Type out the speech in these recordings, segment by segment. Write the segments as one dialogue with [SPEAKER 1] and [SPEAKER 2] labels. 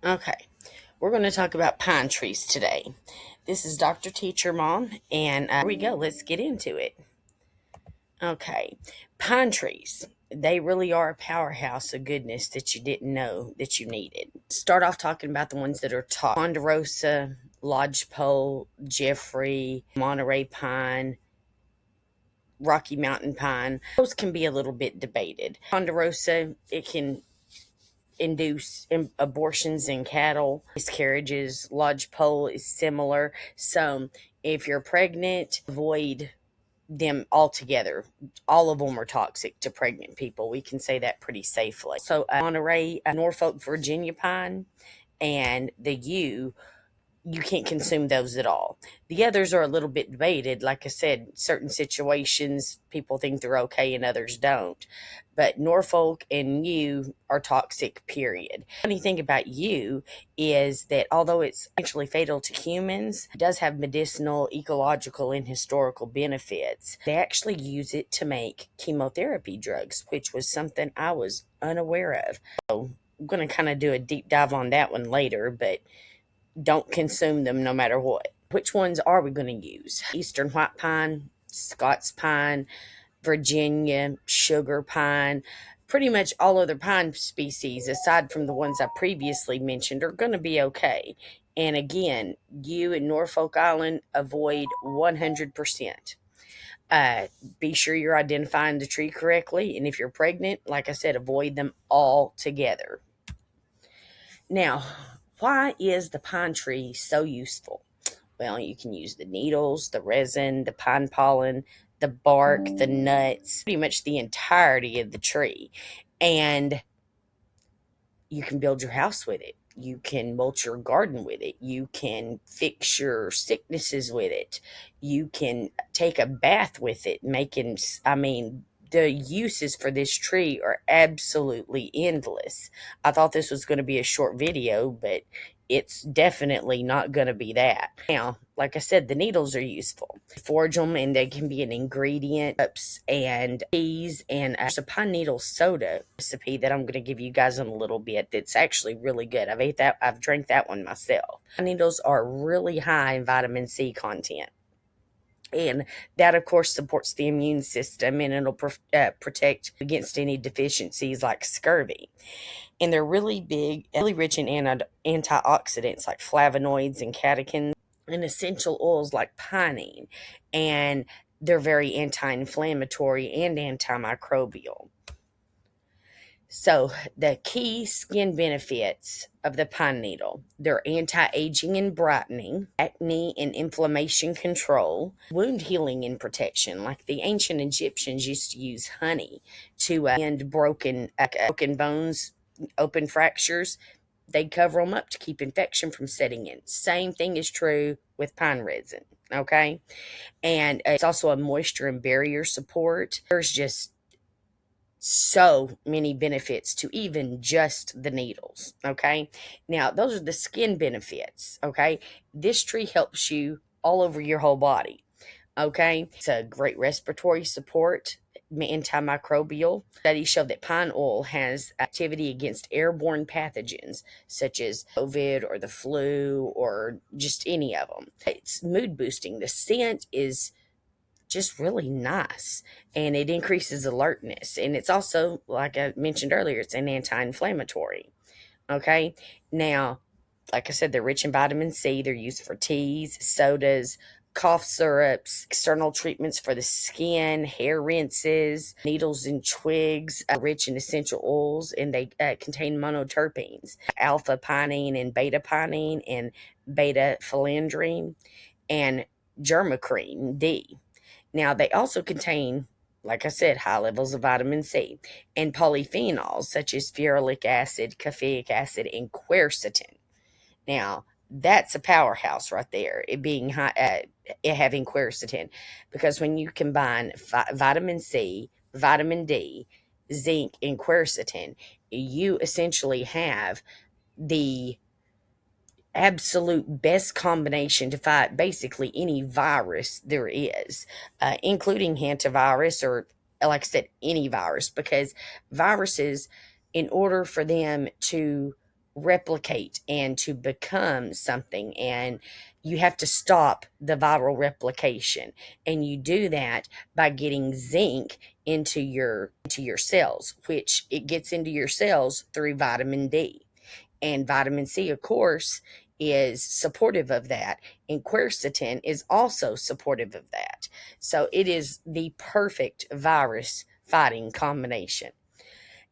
[SPEAKER 1] Okay, we're going to talk about pine trees today. This is Dr. Teacher Mom, and here we go. Let's get into it. Okay, pine trees. They really are a powerhouse of goodness that you didn't know that you needed. Start off talking about the ones that are tall: Ponderosa, lodgepole, Jeffrey, Monterey pine, Rocky Mountain pine. Those can be a little bit debated. Ponderosa, it can induce abortions in cattle, miscarriages. Lodgepole is similar. So if you're pregnant, avoid them altogether. All of them are toxic to pregnant people. We can say that pretty safely. So Monterey, Norfolk, Virginia pine, and the yew, you can't consume those at all. The others are a little bit debated. Like I said, certain situations people think they're okay and others don't. But Norfolk and yew are toxic, period. Funny thing about yew is that although it's actually fatal to humans, it does have medicinal, ecological, and historical benefits. They actually use it to make chemotherapy drugs, which was something I was unaware of. So I'm going to kind of do a deep dive on that one later, but don't consume them no matter what. Which ones are we going to use? Eastern white pine, Scots pine, Virginia sugar pine. Pretty much all other pine species, aside from the ones I previously mentioned, are going to be okay. And again, you in Norfolk Island, avoid 100%. Uh, be sure you're identifying the tree correctly. And if you're pregnant, like I said, avoid them all together. Now, why is the pine tree so useful? Well, you can use the needles, the resin, the pine pollen, the bark, the nuts, pretty much the entirety of the tree. And you can build your house with it. You can mulch your garden with it. You can fix your sicknesses with it. You can take a bath with it, the uses for this tree are absolutely endless. I thought this was going to be a short video, but it's definitely not going to be that. Now, like I said, the needles are useful. Forage them, and they can be an ingredient, cups and teas, and there's a pine needle soda recipe that I'm going to give you guys in a little bit. That's actually really good. I've drank that one myself. Pine needles are really high in vitamin C content. And that, of course, supports the immune system, and it'll protect against any deficiencies like scurvy. And they're really really rich in antioxidants like flavonoids and catechins, and essential oils like pinene. And they're very anti inflammatory and antimicrobial. So, the key skin benefits of the pine needle: they're anti aging and brightening, acne and inflammation control, wound healing and protection. Like the ancient Egyptians used to use honey to end broken bones, open fractures. They'd cover them up to keep infection from setting in. Same thing is true with pine resin. Okay. And it's also a moisture and barrier support. There's just so many benefits to even just the needles. Okay. Now, those are the skin benefits. Okay. This tree helps you all over your whole body. Okay. It's a great respiratory support, antimicrobial. Studies show that pine oil has activity against airborne pathogens such as COVID or the flu or just any of them. It's mood boosting. The scent is just really nice, and it increases alertness, and it's also, like I mentioned earlier, it's an anti-inflammatory. Okay. Now, like I said, they're rich in vitamin C. They're used for teas, sodas, cough syrups, external treatments for the skin, hair rinses. Needles and twigs are rich in essential oils, and they contain monoterpenes, alpha pinene and beta pinene and beta phallandrine and germacrene D. Now, they also contain, like I said, high levels of vitamin C and polyphenols such as ferulic acid, caffeic acid, and quercetin. Now, that's a powerhouse right there, it being high, it having quercetin, because when you combine vitamin C, vitamin D, zinc, and quercetin, you essentially have the absolute best combination to fight basically any virus there is, including hantavirus or, like I said, any virus, because viruses, in order for them to replicate and to become something, and you have to stop the viral replication, and you do that by getting zinc into your cells, which it gets into your cells through vitamin D. And vitamin C, of course, is supportive of that, and quercetin is also supportive of that. So it is the perfect virus fighting combination.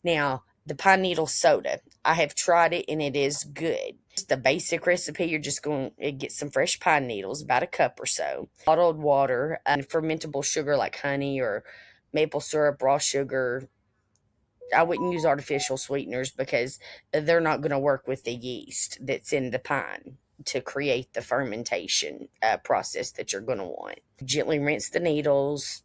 [SPEAKER 1] Now, the pine needle soda, I have tried it and it is good. It's the basic recipe. You're just going to get some fresh pine needles, about a cup or so, bottled water, and fermentable sugar like honey or maple syrup, raw sugar. I wouldn't use artificial sweeteners because they're not going to work with the yeast that's in the pine to create the fermentation process that you're going to want. Gently rinse the needles.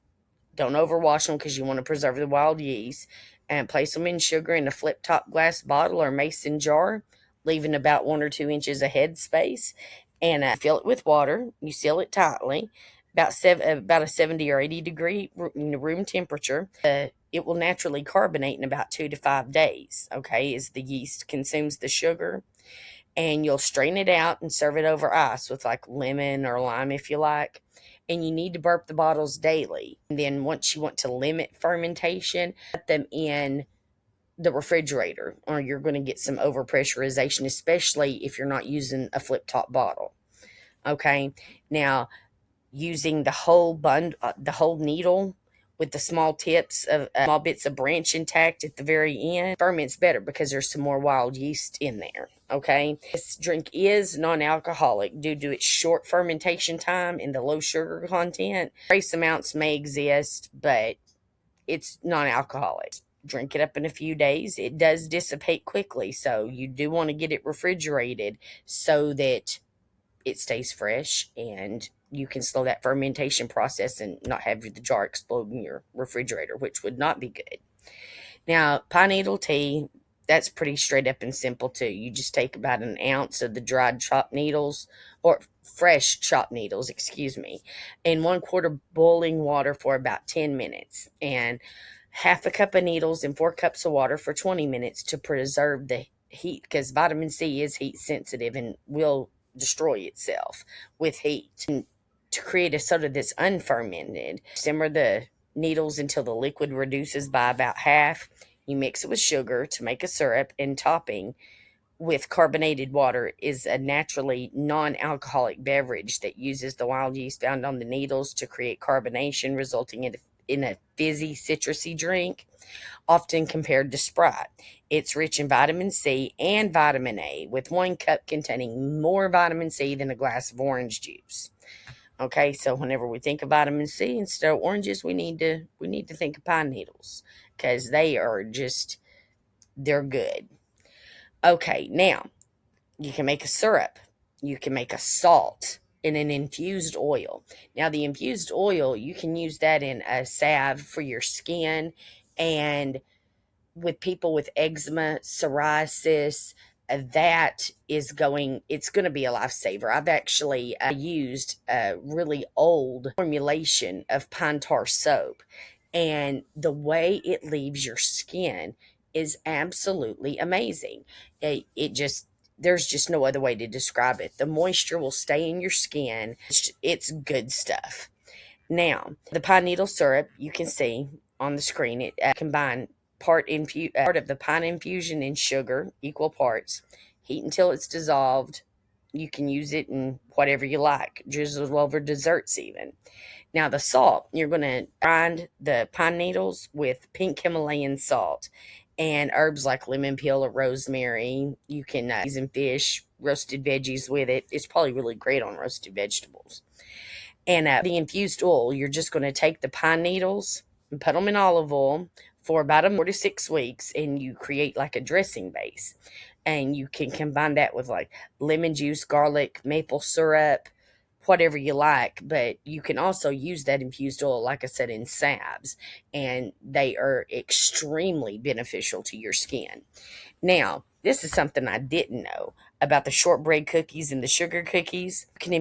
[SPEAKER 1] Don't overwash them because you want to preserve the wild yeast. And place them in sugar in a flip top glass bottle or mason jar, leaving about 1 or 2 inches of head space. And fill it with water. You seal it tightly, about a 70 or 80 degree room temperature. It will naturally carbonate in about 2 to 5 days. Okay, as the yeast consumes the sugar, and you'll strain it out and serve it over ice with like lemon or lime if you like. And you need to burp the bottles daily. And then once you want to limit fermentation, put them in the refrigerator, or you're going to get some overpressurization, especially if you're not using a flip top bottle. Okay, now using the whole needle with the small tips of small bits of branch intact at the very end ferments better because there's some more wild yeast in there. Okay, this drink is non-alcoholic due to its short fermentation time and the low sugar content. Trace amounts may exist, but it's non-alcoholic. Drink it up in a few days. It does dissipate quickly, so you do want to get it refrigerated so that it stays fresh and you can slow that fermentation process and not have the jar explode in your refrigerator, which would not be good. Now, pine needle tea, that's pretty straight up and simple too. You just take about an ounce of the dried chopped needles, or fresh chopped needles, excuse me, in 1 quart of boiling water for about 10 minutes, and half a cup of needles in 4 cups of water for 20 minutes to preserve the heat, because vitamin C is heat sensitive and will destroy itself with heat. And to create a soda that's unfermented, simmer the needles until the liquid reduces by about half. You mix it with sugar to make a syrup, and topping with carbonated water is a naturally non-alcoholic beverage that uses the wild yeast found on the needles to create carbonation, resulting in a fizzy, citrusy drink, often compared to Sprite. It's rich in vitamin C and vitamin A, with 1 cup containing more vitamin C than a glass of orange juice. Okay, so whenever we think of vitamin C instead of oranges, we need to think of pine needles because they're good. Okay, now you can make a syrup, you can make a salt in an infused oil. Now, the infused oil, you can use that in a salve for your skin, and with people with eczema, psoriasis, it's going to be a lifesaver. I've actually used a really old formulation of pine tar soap, and the way it leaves your skin is absolutely amazing. There's just no other way to describe it. The moisture will stay in your skin. It's good stuff. Now, the pine needle syrup, you can see on the screen, it combine part of the pine infusion in sugar, equal parts. Heat until it's dissolved. You can use it in whatever you like, drizzle over desserts even. Now, the salt, you're going to grind the pine needles with pink Himalayan salt and herbs like lemon peel or rosemary. You can season fish, roasted veggies with it. It's probably really great on roasted vegetables. And the infused oil, you're just going to take the pine needles and put them in olive oil for about 4 to 6 weeks, and you create like a dressing base. And you can combine that with like lemon juice, garlic, maple syrup, whatever you like. But you can also use that infused oil, like I said, in salves, and they are extremely beneficial to your skin. Now, this is something I didn't know about the shortbread cookies and the sugar cookies. You can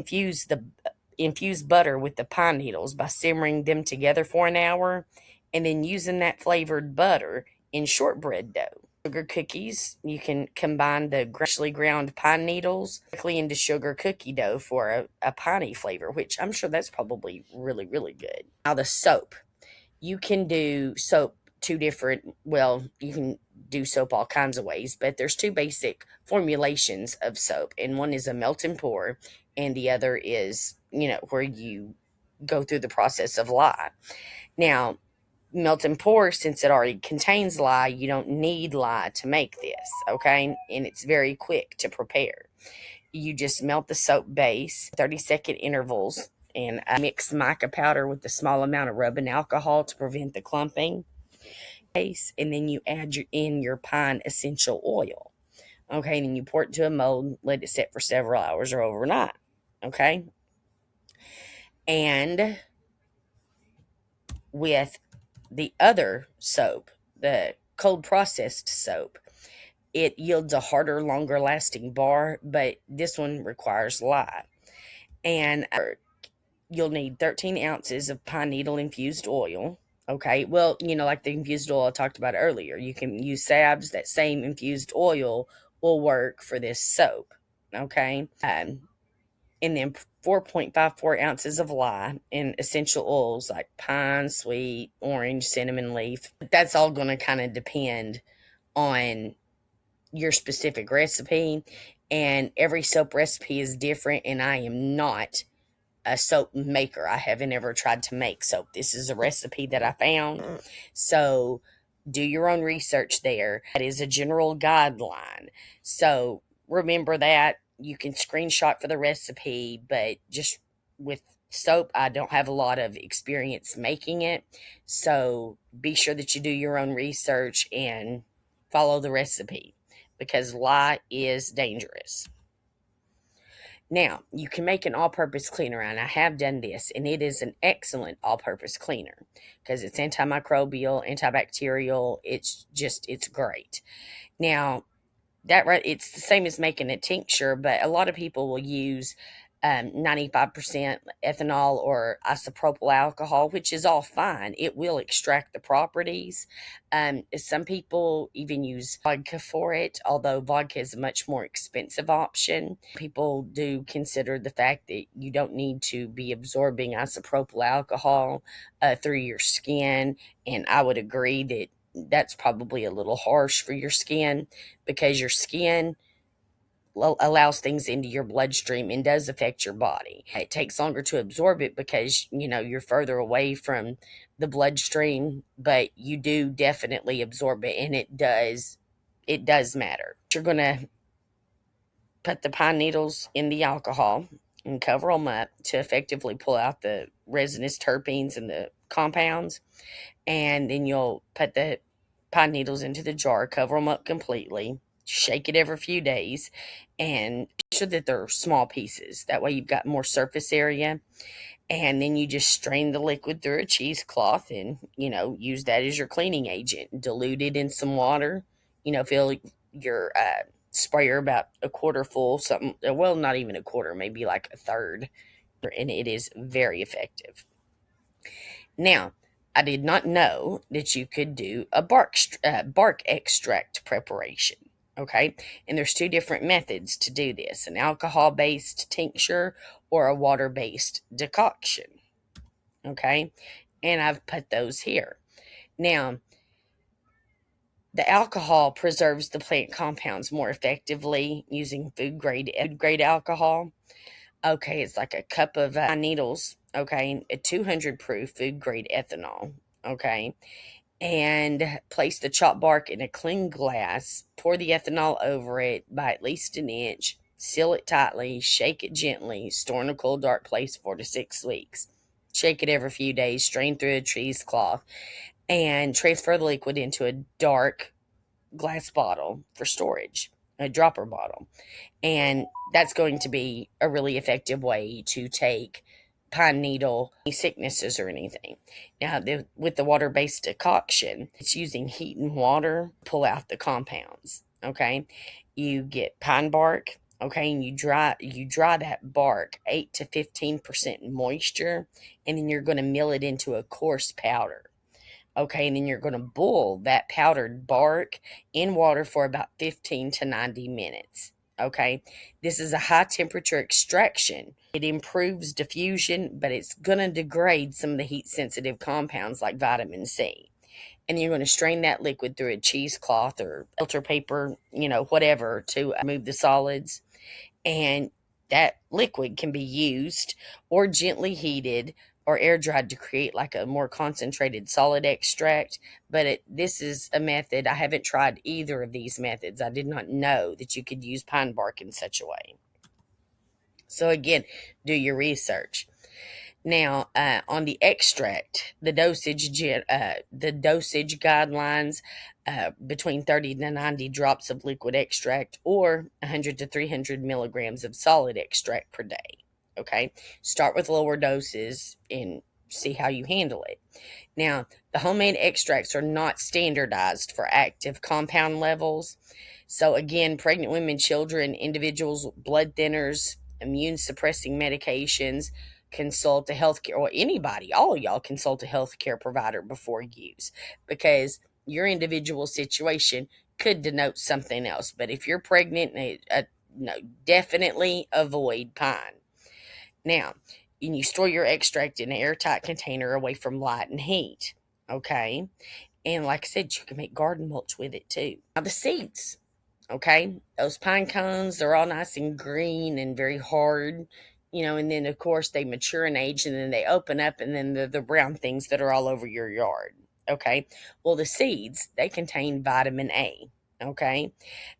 [SPEAKER 1] infuse butter with the pine needles by simmering them together for an hour, and then using that flavored butter in shortbread dough. Sugar cookies, you can combine the freshly ground pine needles directly into sugar cookie dough for a piney flavor, which I'm sure that's probably really, really good. Now, the soap. You can do soap two different, well, you can do soap all kinds of ways, but there's two basic formulations of soap, and one is a melt and pour, and the other is, where you go through the process of lye. Now, melt and pour, since it already contains lye, you don't need lye to make this, okay? And it's very quick to prepare. You just melt the soap base, 30-second intervals, and mix mica powder with a small amount of rubbing alcohol to prevent the clumping. And then you add in your pine essential oil. Okay, and then you pour it into a mold, let it sit for several hours or overnight. Okay, and with the other soap, the cold processed soap, it yields a harder, longer lasting bar, but this one requires lye. And you'll need 13 ounces of pine needle infused oil. Okay, well, like the infused oil I talked about earlier, you can use salves. That same infused oil will work for this soap. Okay, and then 4.54 ounces of lye and essential oils like pine, sweet, orange, cinnamon leaf. That's all going to kind of depend on your specific recipe, and every soap recipe is different, and I am not a soap maker. I haven't ever tried to make soap. This is a recipe that I found. So do your own research there. That is a general guideline. So remember that. You can screenshot for the recipe, but just with soap, I don't have a lot of experience making it. So be sure that you do your own research and follow the recipe, because lye is dangerous. Now, you can make an all-purpose cleaner, and I have done this, and it is an excellent all-purpose cleaner because it's antimicrobial, antibacterial. It's great. Now, it's the same as making a tincture, but a lot of people will use 95% ethanol or isopropyl alcohol, which is all fine. It will extract the properties. Some people even use vodka for it, although vodka is a much more expensive option. People do consider the fact that you don't need to be absorbing isopropyl alcohol through your skin, and I would agree that that's probably a little harsh for your skin, because your skin allows things into your bloodstream and does affect your body. It takes longer to absorb it because, you're further away from the bloodstream, but you do definitely absorb it, and it does matter. You're going to put the pine needles in the alcohol and cover them up to effectively pull out the resinous terpenes and the compounds. And then you'll put the pine needles into the jar, cover them up completely, shake it every few days, and make sure that they're small pieces. That way you've got more surface area. And then you just strain the liquid through a cheesecloth and, use that as your cleaning agent. Dilute it in some water. Fill your sprayer about a quarter full, something, well, not even a quarter, maybe like a third. And it is very effective. Now, I did not know that you could do a bark extract preparation. Okay, and there's two different methods to do this: an alcohol-based tincture or a water-based decoction. Okay, and I've put those here. Now, the alcohol preserves the plant compounds more effectively using food grade alcohol. Okay, it's like a cup of needles, okay, a 200 proof food grade ethanol, okay, and place the chopped bark in a clean glass, pour the ethanol over it by at least an inch, seal it tightly, shake it gently, store in a cool, dark place 4 to 6 weeks. Shake it every few days, strain through a cheesecloth, and transfer the liquid into a dark glass bottle for storage, a dropper bottle. And that's going to be a really effective way to take pine needle sicknesses or anything. Now, with the water-based decoction, it's using heat and water to pull out the compounds. Okay, you get pine bark. Okay, and you dry that bark 8 to 15% moisture, and then you're going to mill it into a coarse powder. Okay, and then you're going to boil that powdered bark in water for about 15 to 90 minutes. Okay, this is a high temperature extraction. It improves diffusion, but it's going to degrade some of the heat sensitive compounds like vitamin C. And you're going to strain that liquid through a cheesecloth or filter paper, whatever, to remove the solids. And that liquid can be used or gently heated or air dried to create like a more concentrated solid extract. But this is a method. I haven't tried either of these methods. I did not know that you could use pine bark in such a way. So again, do your research. Now, on the extract, the dosage guidelines, between 30 to 90 drops of liquid extract or 100 to 300 milligrams of solid extract per day. Okay, start with lower doses and see how you handle it. Now, the homemade extracts are not standardized for active compound levels. So, again, pregnant women, children, individuals, blood thinners, immune suppressing medications, consult a healthcare, or anybody, all of y'all consult a healthcare provider before use, because your individual situation could denote something else. But if you're pregnant, no, definitely avoid pine. Now, and you store your extract in an airtight container away from light and heat. Okay. And like I said, you can make garden mulch with it too. Now, the seeds. Okay. Those pine cones, they're all nice and green and very hard, and then of course they mature in age and then they open up and then the brown things that are all over your yard. Okay. Well, the seeds, they contain vitamin A. Okay,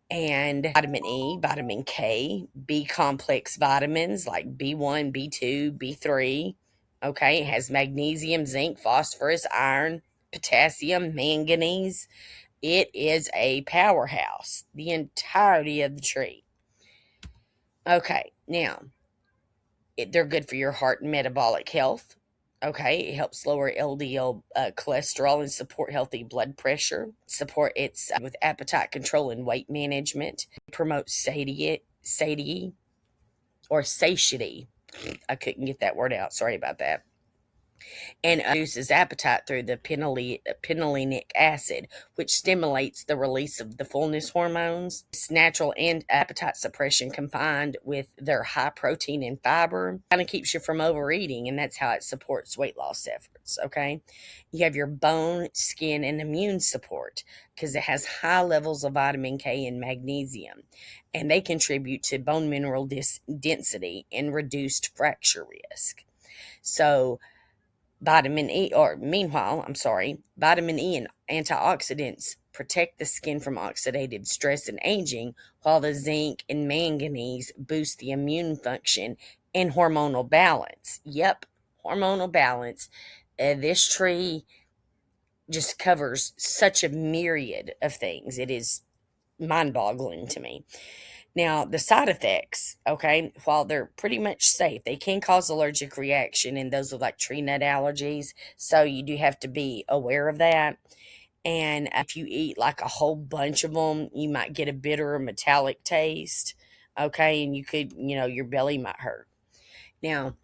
[SPEAKER 1] and vitamin E, vitamin K, B complex vitamins like B1, B2, B3. Okay, it has magnesium, zinc, phosphorus, iron, potassium, manganese. It is a powerhouse, the entirety of the tree. Okay, now they're good for your heart and metabolic health. Okay, it helps lower LDL cholesterol and support healthy blood pressure. Support its with appetite control and weight management. Promotes satiety or satiety. I couldn't get that word out. Sorry about that. And reduces appetite through the phenolinic acid, which stimulates the release of the fullness hormones. It's natural and appetite suppression combined with their high protein and fiber kind of keeps you from overeating, and that's how it supports weight loss efforts. Okay, you have your bone, skin, and immune support because it has high levels of vitamin K and magnesium, and they contribute to bone mineral density and reduced fracture risk. So vitamin E and antioxidants protect the skin from oxidative stress and aging, while the zinc and manganese boost the immune function and hormonal balance. Yep, hormonal balance. This tree just covers such a myriad of things. It is mind boggling to me. Now, the side effects, okay, while they're pretty much safe, they can cause allergic reaction in those with like tree nut allergies. So you do have to be aware of that. And if you eat like a whole bunch of them, you might get a bitter or metallic taste. Okay. And you could, your belly might hurt. Now,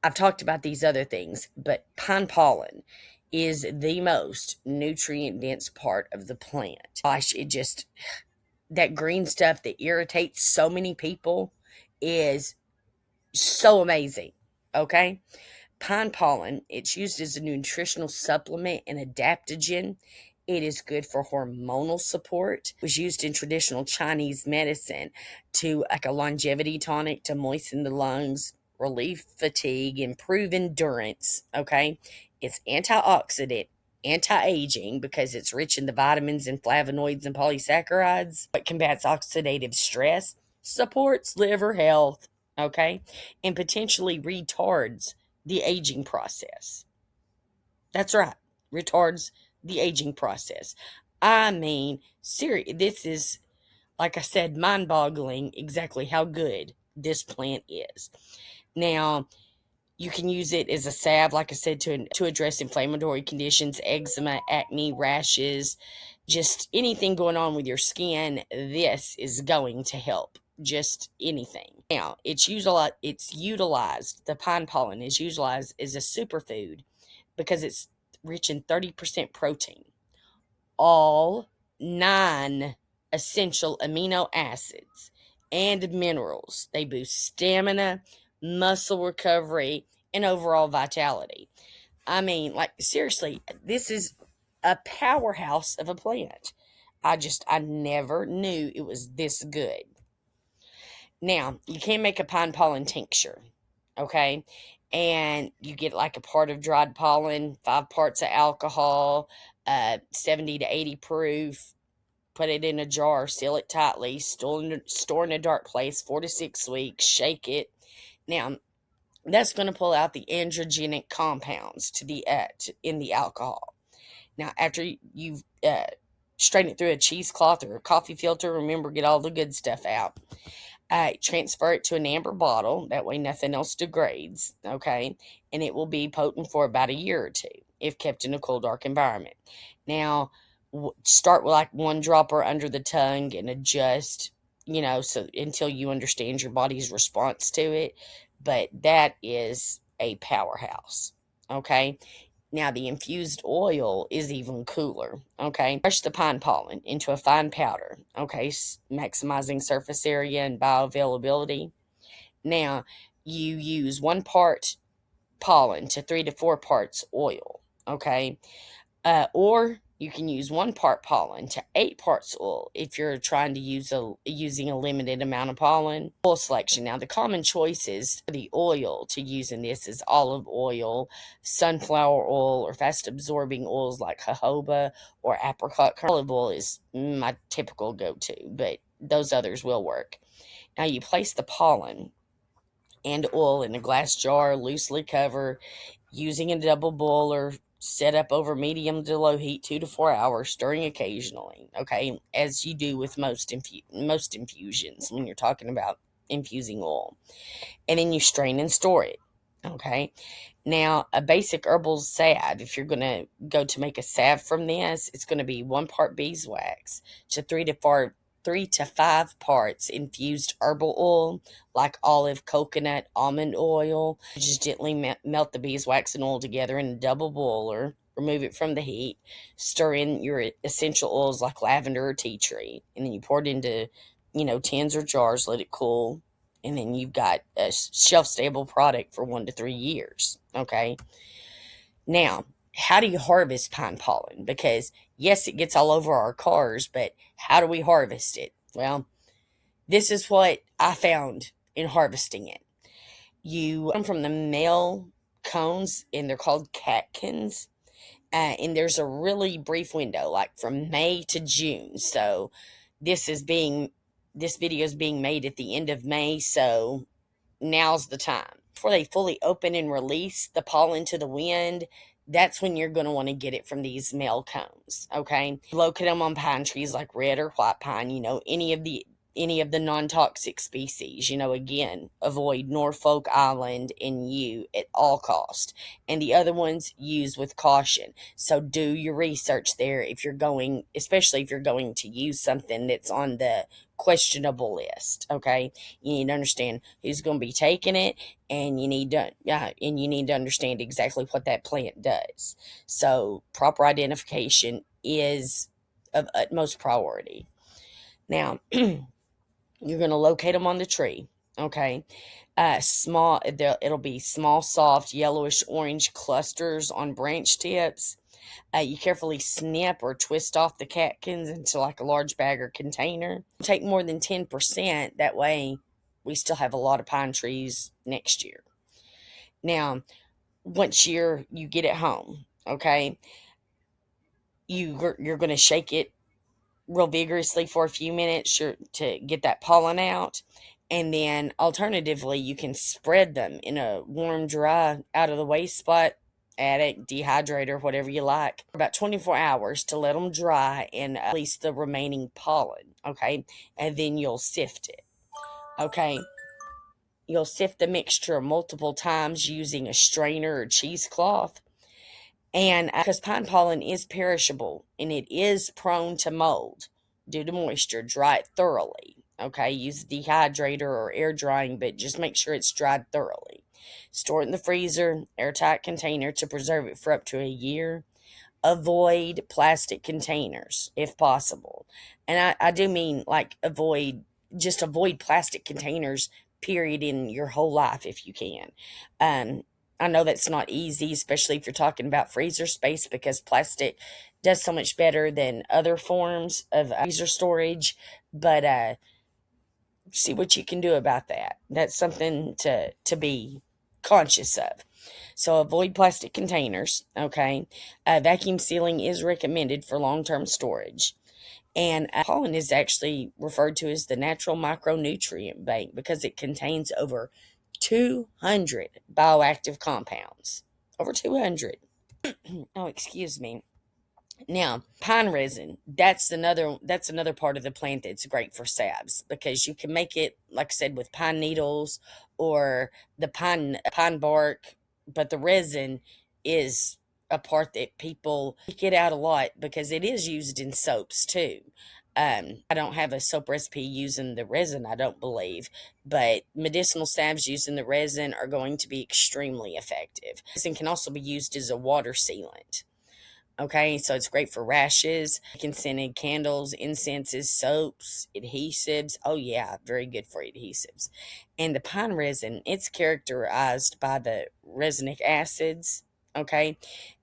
[SPEAKER 1] I've talked about these other things, but pine pollen is the most nutrient dense part of the plant. Gosh, that green stuff that irritates so many people is so amazing. Okay. Pine pollen, it's used as a nutritional supplement and adaptogen. It is good for hormonal support. It was used in traditional Chinese medicine to like a longevity tonic to moisten the lungs, relieve fatigue, improve endurance. Okay. It's antioxidant, anti-aging because it's rich in the vitamins and flavonoids and polysaccharides. It combats oxidative stress, supports liver health, okay, and potentially retards the aging process. That's right, retards the aging process. I mean, this is, like I said, mind boggling exactly how good this plant is. Now, you can use it as a salve, like I said, to address inflammatory conditions, eczema, acne, rashes, just anything going on with your skin. This is going to help. Just anything. Now, the pine pollen is utilized as a superfood because it's rich in 30% protein, all 9 essential amino acids and minerals. They boost stamina, muscle recovery, and overall vitality. I mean, like, seriously, this is a powerhouse of a plant. I never knew it was this good. Now, you can make a pine pollen tincture, okay? And you get like a part of dried pollen, 5 parts of alcohol, 70 to 80 proof. Put it in a jar, seal it tightly, store in a dark place 4 to 6 weeks, shake it. Now, that's going to pull out the androgenic compounds in the alcohol. Now, after you've strained it through a cheesecloth or a coffee filter, remember, get all the good stuff out. Transfer it to an amber bottle. That way nothing else degrades, okay? And it will be potent for about a year or two if kept in a cool, dark environment. Now, start with like 1 dropper under the tongue and adjust, so until you understand your body's response to it. But that is a powerhouse, okay? Now, the infused oil is even cooler, okay? Crush the pine pollen into a fine powder, okay? Maximizing surface area and bioavailability. Now, you use 1 part pollen to 3 to 4 parts oil, okay? Or you can use 1 part pollen to 8 parts oil if you're trying to using a limited amount of pollen. Oil selection. Now, the common choices for the oil to use in this is olive oil, sunflower oil, or fast absorbing oils like jojoba or apricot kernel. Olive oil is my typical go-to, but those others will work. Now, you place the pollen and oil in a glass jar, loosely cover, using a double boiler, set up over medium to low heat 2 to 4 hours, stirring occasionally, okay, as you do with most infusions when you're talking about infusing oil. And then you strain and store it, okay? Now, a basic herbal salve, if you're going to go to make a salve from this, it's going to be 1 part beeswax to 3 to 5 parts infused herbal oil, like olive, coconut, almond oil. Just gently melt the beeswax and oil together in a double boiler. Remove it from the heat. Stir in your essential oils like lavender or tea tree. And then you pour it into, tins or jars, let it cool. And then you've got a shelf-stable product for 1 to 3 years, okay? Now, how do you harvest pine pollen? Because, yes, it gets all over our cars, but how do we harvest it? Well, this is what I found in harvesting it. You come from the male cones, and they're called catkins. And there's a really brief window, like from May to June. So this video is being made at the end of May, so now's the time. Before they fully open and release the pollen to the wind, that's when you're going to want to get it from these male cones, okay? Locate them on pine trees like red or white pine, any of the non-toxic species. Again, avoid Norfolk Island and yew at all cost. And the other ones, use with caution. So do your research there especially if you're going to use something that's on the questionable list, okay? You need to understand who's going to be taking it, and you need to understand exactly what that plant does. So proper identification is of utmost priority. Now, you're going to locate them on the tree, okay? It'll be small, soft, yellowish orange clusters on branch tips. You carefully snip or twist off the catkins into like a large bag or container. Take more than 10%. That way, we still have a lot of pine trees next year. Now, once you get it home, okay, you're going to shake it real vigorously for a few minutes to get that pollen out. And then alternatively, you can spread them in a warm, dry, out of the way spot, attic, dehydrator, whatever you like, for about 24 hours to let them dry and release the remaining pollen, okay? And then you'll sift it, okay? You'll sift the mixture multiple times using a strainer or cheesecloth. And because pine pollen is perishable and it is prone to mold due to moisture, dry it thoroughly. Okay, use a dehydrator or air drying, but just make sure it's dried thoroughly. Store it in the freezer, airtight container to preserve it for up to a year. avoid plastic containers if possible. And I do mean like just avoid plastic containers, period, in your whole life if you can. Um, I know that's not easy, especially if you're talking about freezer space, because plastic does so much better than other forms of freezer storage. But see what you can do about that. That's something to be conscious of. So avoid plastic containers. Okay, vacuum sealing is recommended for long-term storage. And pollen is actually referred to as the natural micronutrient bank because it contains over 200 bioactive compounds. Over 200. Oh, excuse me. Now, pine resin, that's another part of the plant that's great for salves because you can make it, like I said, with pine needles or the pine bark, but the resin is a part that people get out a lot because it is used in soaps too. I don't have a soap recipe using the resin, I don't believe, but medicinal salves using the resin are going to be extremely effective. Resin can also be used as a water sealant. Okay, so it's great for rashes, scented candles, incenses, soaps, adhesives. Oh, yeah, very good for adhesives. And the pine resin, it's characterized by the resinic acids, okay,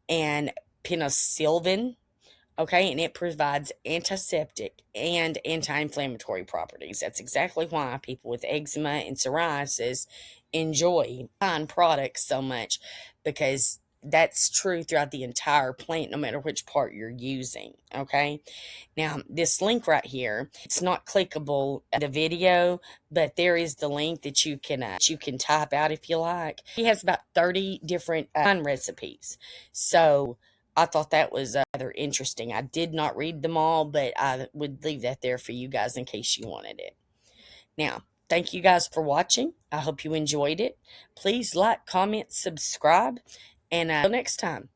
[SPEAKER 1] and penicillin, okay, and it provides antiseptic and anti-inflammatory properties. That's exactly why people with eczema and psoriasis enjoy pine products so much, because that's true throughout the entire plant, no matter which part you're using. Okay, now this link right here, it's not clickable at the video, but there is the link that you can type out if you like. He has about 30 different pine recipes, so I thought that was rather interesting. I did not read them all, but I would leave that there for you guys in case you wanted it. Now, thank you guys for watching. I hope you enjoyed it. Please like, comment, subscribe, and until next time.